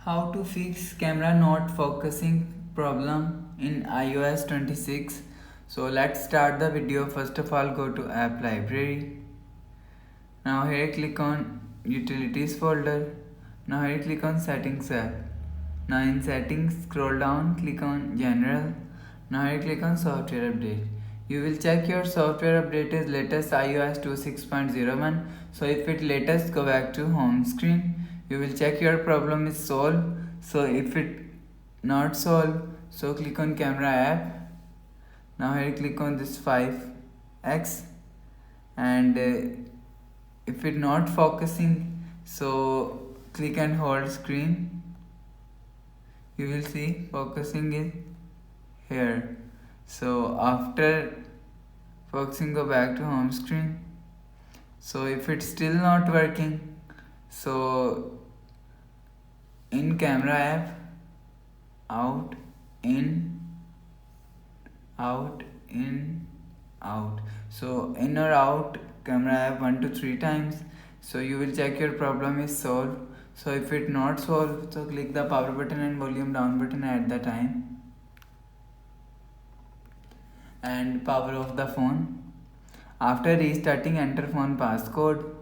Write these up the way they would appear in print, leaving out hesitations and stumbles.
How to fix camera not focusing problem in iOS 26. So let's start the video. First of all, go to app library. Now here click on utilities folder. Now here click on settings app. Now in settings scroll down, click on general. Now here click on software update. You will check your software update is latest iOS 26.01. So if it latest, go back to home screen. You will check your problem is solved. So if it not solved, so click on camera app. Now here click on this 5x, and if it not focusing, so click and hold screen. You will see focusing is here. So after focusing, go back to home screen. So if it's still not working, so in camera app, out, in, out, in, out. So in or out camera app 1 to 3 times. So you will check your problem is solved. So if it not solved, so click the power button and volume down button at the time, and power off the phone. After restarting, enter phone passcode,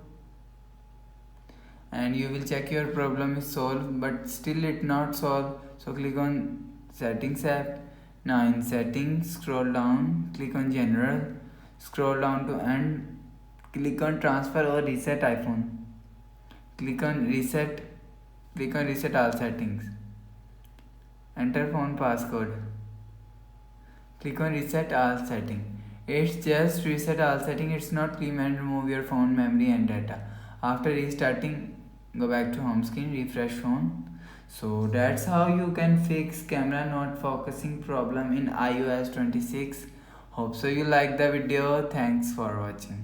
and you will check your problem is solved, but still it not solved. So click on settings app. Now in settings scroll down, click on general, scroll down to end, click on transfer or reset iPhone. Click on reset all settings. Enter phone passcode. Click on reset all setting. It's just reset all setting. It's not clean and remove your phone memory and data. After restarting, go back to home screen, refresh phone. So that's how you can fix camera not focusing problem in iOS 26. Hope so you like the video. Thanks for watching.